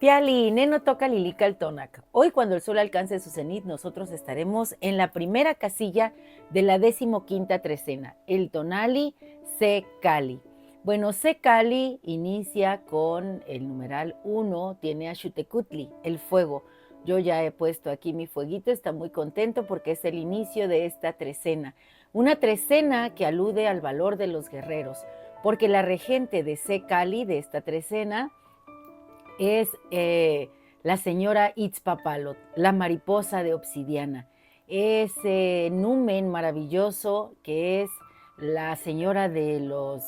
Piali, Neno toca Lilica el Tonac. Hoy, cuando el sol alcance su cenit, nosotros estaremos en la primera casilla de la 15ª trecena, el Tonali Se Cali. Bueno, Se Cali inicia con el numeral 1, tiene a Xutecutli, el fuego. Yo ya he puesto aquí mi fueguito, está muy contento porque es el inicio de esta trecena. Una trecena que alude al valor de los guerreros, porque la regente de Se Cali, de esta trecena, es la señora Itzpapalot, la mariposa de obsidiana. Ese numen maravilloso que es la señora de los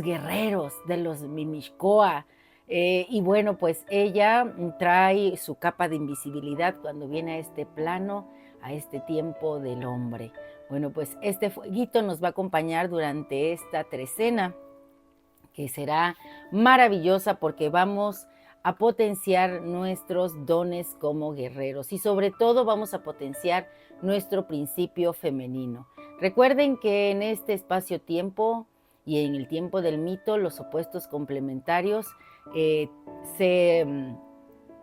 guerreros, de los Mimishkoa. Y bueno, pues ella trae su capa de invisibilidad cuando viene a este plano, a este tiempo del hombre. Bueno, pues este fueguito nos va a acompañar durante esta trecena, que será maravillosa porque vamos a potenciar nuestros dones como guerreros y sobre todo vamos a potenciar nuestro principio femenino. Recuerden que en este espacio-tiempo y en el tiempo del mito, los opuestos complementarios eh, se,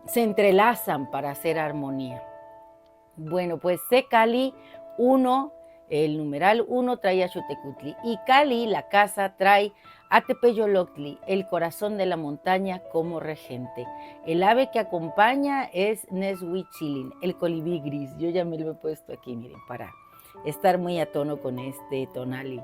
se entrelazan para hacer armonía. Bueno, pues Se Cali 1, el numeral 1 trae a Xutecutli y Cali, la casa, trae a Tepeyoloctli, el corazón de la montaña, como regente. El ave que acompaña es Neshuitzilin, el colibrí gris. Yo ya me lo he puesto aquí, miren, para estar muy a tono con este tonali.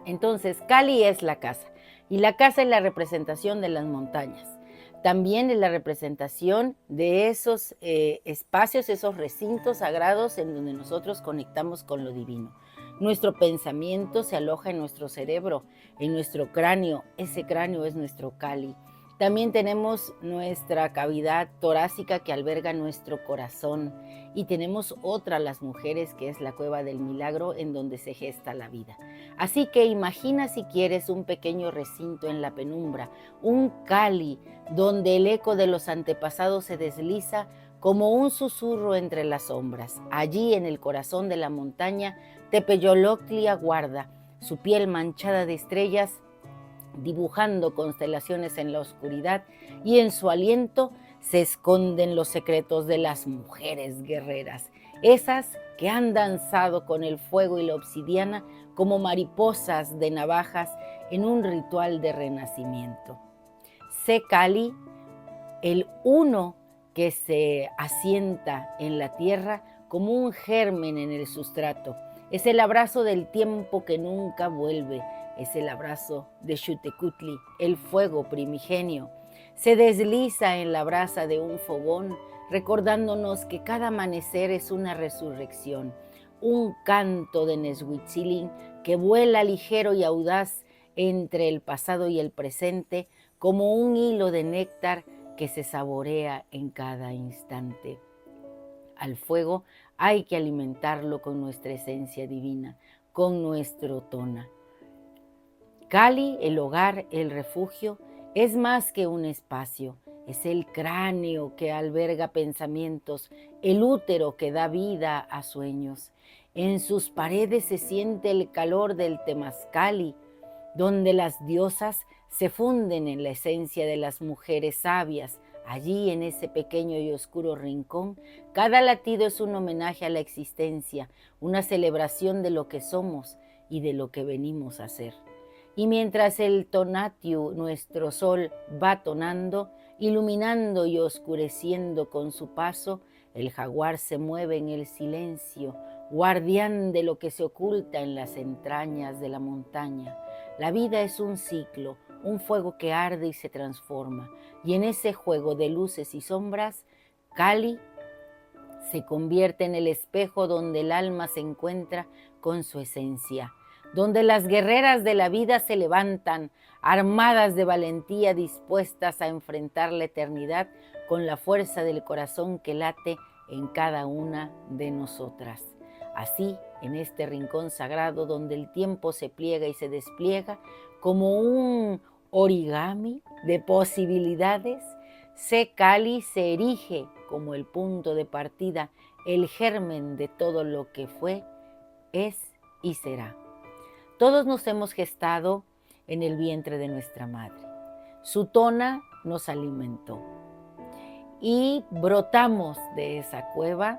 Entonces, Cali es la casa y la casa es la representación de las montañas. También es la representación de esos espacios, esos recintos sagrados en donde nosotros conectamos con lo divino. Nuestro pensamiento se aloja en nuestro cerebro, en nuestro cráneo. Ese cráneo es nuestro Cali. También tenemos nuestra cavidad torácica que alberga nuestro corazón. Y tenemos otra, las mujeres, que es la cueva del milagro, en donde se gesta la vida. Así que imagina, si quieres, un pequeño recinto en la penumbra, un Cali, donde el eco de los antepasados se desliza como un susurro entre las sombras. Allí, en el corazón de la montaña, Tepeyoloctli aguarda, su piel manchada de estrellas, dibujando constelaciones en la oscuridad, y en su aliento se esconden los secretos de las mujeres guerreras, esas que han danzado con el fuego y la obsidiana como mariposas de navajas en un ritual de renacimiento. Se Cali, el uno que se asienta en la tierra como un germen en el sustrato. Es el abrazo del tiempo que nunca vuelve. Es el abrazo de Xutecutli, el fuego primigenio. Se desliza en la brasa de un fogón, recordándonos que cada amanecer es una resurrección, un canto de Neshuitzilin que vuela ligero y audaz entre el pasado y el presente, como un hilo de néctar que se saborea en cada instante. Al fuego hay que alimentarlo con nuestra esencia divina, con nuestro tona. Cali, el hogar, el refugio, es más que un espacio, es el cráneo que alberga pensamientos, el útero que da vida a sueños. En sus paredes se siente el calor del temazcali, donde las diosas se funden en la esencia de las mujeres sabias. Allí, en ese pequeño y oscuro rincón, cada latido es un homenaje a la existencia, una celebración de lo que somos y de lo que venimos a ser. Y mientras el Tonatiuh, nuestro sol, va tonando, iluminando y oscureciendo con su paso, el jaguar se mueve en el silencio, guardián de lo que se oculta en las entrañas de la montaña. La vida es un ciclo, un fuego que arde y se transforma, y en ese juego de luces y sombras, Cali se convierte en el espejo donde el alma se encuentra con su esencia, donde las guerreras de la vida se levantan, armadas de valentía, dispuestas a enfrentar la eternidad con la fuerza del corazón que late en cada una de nosotras. Así, en este rincón sagrado donde el tiempo se pliega y se despliega como un origami de posibilidades, Se Cali se erige como el punto de partida, el germen de todo lo que fue, es y será. Todos nos hemos gestado en el vientre de nuestra madre. Su tona nos alimentó. Y brotamos de esa cueva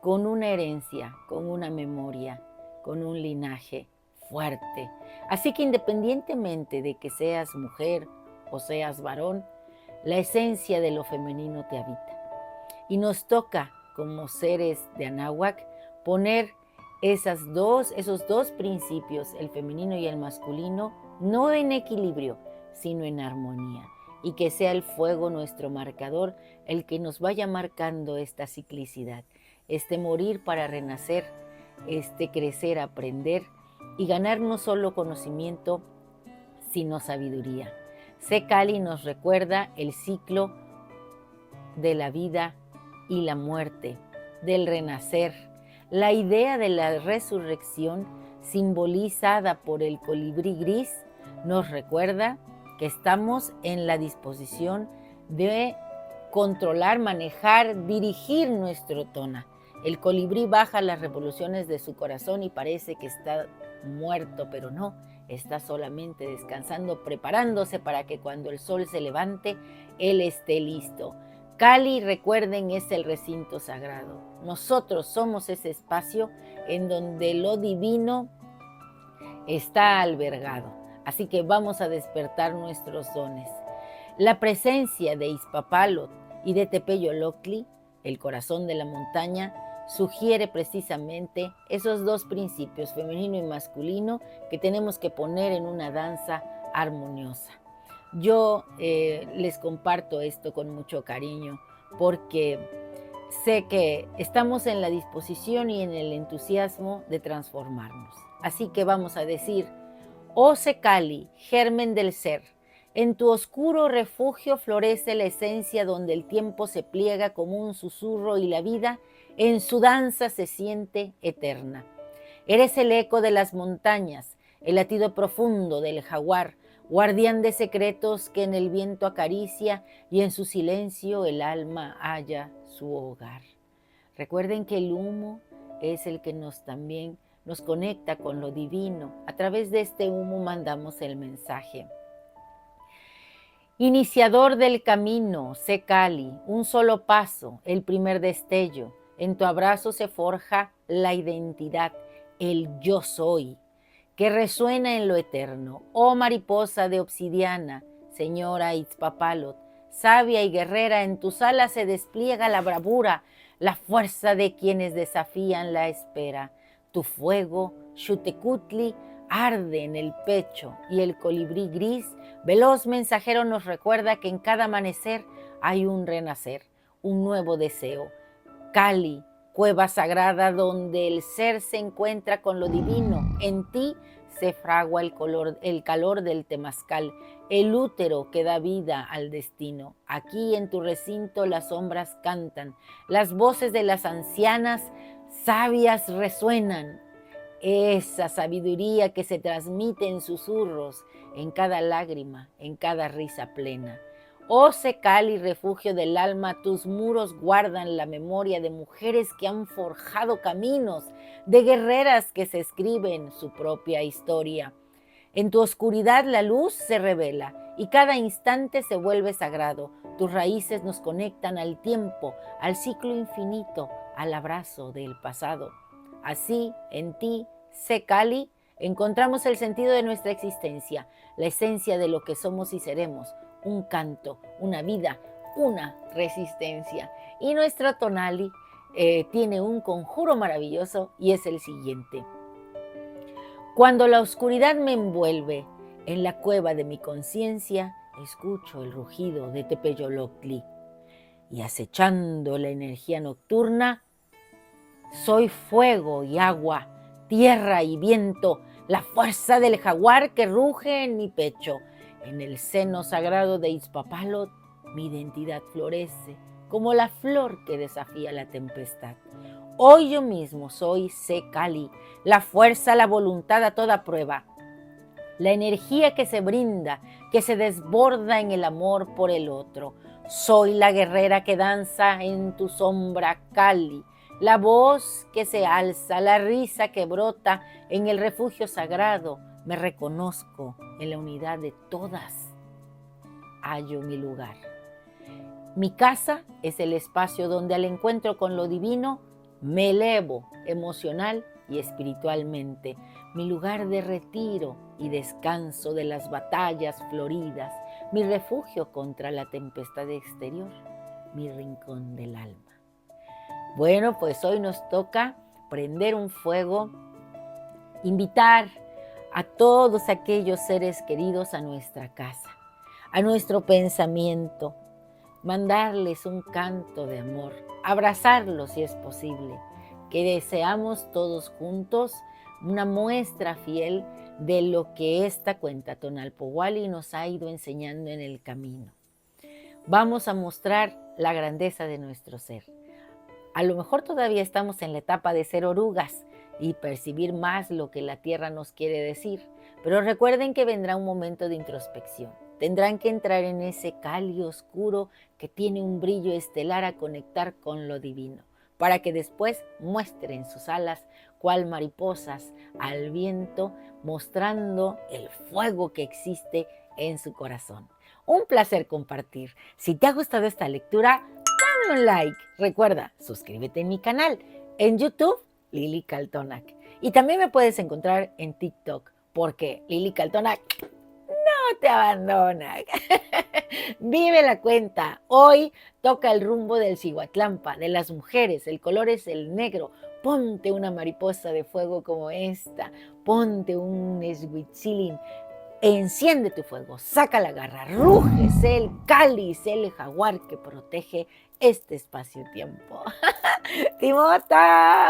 con una herencia, con una memoria, con un linaje fuerte. Así que independientemente de que seas mujer o seas varón, la esencia de lo femenino te habita. Y nos toca, como seres de Anáhuac, poner esos dos principios, el femenino y el masculino, no en equilibrio, sino en armonía. Y que sea el fuego nuestro marcador, el que nos vaya marcando esta ciclicidad, este morir para renacer, este crecer, aprender y ganar no solo conocimiento, sino sabiduría. Sé Cali nos recuerda el ciclo de la vida y la muerte, del renacer. La idea de la resurrección, simbolizada por el colibrí gris, nos recuerda que estamos en la disposición de controlar, manejar, dirigir nuestro tona. El colibrí baja las revoluciones de su corazón y parece que está muerto, pero no, está solamente descansando, preparándose para que cuando el sol se levante, él esté listo. Cali, recuerden, es el recinto sagrado. Nosotros somos ese espacio en donde lo divino está albergado. Así que vamos a despertar nuestros dones. La presencia de Izpapalot y de Tepeyoloctli, el corazón de la montaña, sugiere precisamente esos dos principios, femenino y masculino, que tenemos que poner en una danza armoniosa. Yo les comparto esto con mucho cariño porque sé que estamos en la disposición y en el entusiasmo de transformarnos. Así que vamos a decir: oh Secali, germen del ser, en tu oscuro refugio florece la esencia donde el tiempo se pliega como un susurro y la vida en su danza se siente eterna. Eres el eco de las montañas, el latido profundo del jaguar, guardián de secretos que en el viento acaricia y en su silencio el alma halla su hogar. Recuerden que el humo es el que también nos conecta con lo divino. A través de este humo mandamos el mensaje. Iniciador del camino, sé Cali, un solo paso, el primer destello. En tu abrazo se forja la identidad, el yo soy, que resuena en lo eterno. Oh mariposa de obsidiana, señora Izpapalot, sabia y guerrera, en tus alas se despliega la bravura, la fuerza de quienes desafían la espera. Tu fuego, Xutecutli, arde en el pecho y el colibrí gris, veloz mensajero, nos recuerda que en cada amanecer hay un renacer, un nuevo deseo. Cali, cueva sagrada donde el ser se encuentra con lo divino, en ti se fragua el calor del temazcal, el útero que da vida al destino. Aquí en tu recinto las sombras cantan, las voces de las ancianas sabias resuenan. Esa sabiduría que se transmite en susurros, en cada lágrima, en cada risa plena. Oh Secali, refugio del alma, tus muros guardan la memoria de mujeres que han forjado caminos, de guerreras que se escriben su propia historia. En tu oscuridad la luz se revela y cada instante se vuelve sagrado. Tus raíces nos conectan al tiempo, al ciclo infinito, al abrazo del pasado. Así, en ti, Secali, encontramos el sentido de nuestra existencia, la esencia de lo que somos y seremos, un canto, una vida, una resistencia. Y nuestro tonali tiene un conjuro maravilloso y es el siguiente. Cuando la oscuridad me envuelve en la cueva de mi conciencia, escucho el rugido de Tepeyoloctli y acechando la energía nocturna, soy fuego y agua, tierra y viento, la fuerza del jaguar que ruge en mi pecho. En el seno sagrado de Izpapalot, mi identidad florece como la flor que desafía la tempestad. Hoy yo mismo soy Secali, la fuerza, la voluntad a toda prueba, la energía que se brinda, que se desborda en el amor por el otro. Soy la guerrera que danza en tu sombra, Cali, la voz que se alza, la risa que brota en el refugio sagrado. Me reconozco en la unidad de todas. hallo mi lugar. Mi casa es el espacio donde al encuentro con lo divino me elevo emocional y espiritualmente. Mi lugar de retiro y descanso de las batallas floridas. Mi refugio contra la tempestad exterior. Mi rincón del alma. Bueno, pues hoy nos toca prender un fuego, invitar a todos aquellos seres queridos a nuestra casa, a nuestro pensamiento, mandarles un canto de amor, abrazarlos si es posible, que deseamos todos juntos una muestra fiel de lo que esta cuenta Tonalpohualli nos ha ido enseñando en el camino. Vamos a mostrar la grandeza de nuestro ser. A lo mejor todavía estamos en la etapa de ser orugas y percibir más lo que la tierra nos quiere decir, pero recuerden que vendrá un momento de introspección. Tendrán que entrar en ese cálido oscuro que tiene un brillo estelar a conectar con lo divino, para que después muestren sus alas cual mariposas al viento, mostrando el fuego que existe en su corazón. Un placer compartir. Si te ha gustado esta lectura, dame un like. Recuerda, suscríbete en mi canal. En YouTube, Lili Kaltonak. Y también me puedes encontrar en TikTok, porque Lili Kaltonak no te abandona. Vive la cuenta. Hoy toca el rumbo del Cihuatlampa, de las mujeres. El color es el negro. Ponte una mariposa de fuego como esta. Ponte un eshuitzilin. Enciende tu fuego, saca la garra, ruge, sé el cáliz, el jaguar que protege este espacio-tiempo. ¡Timota!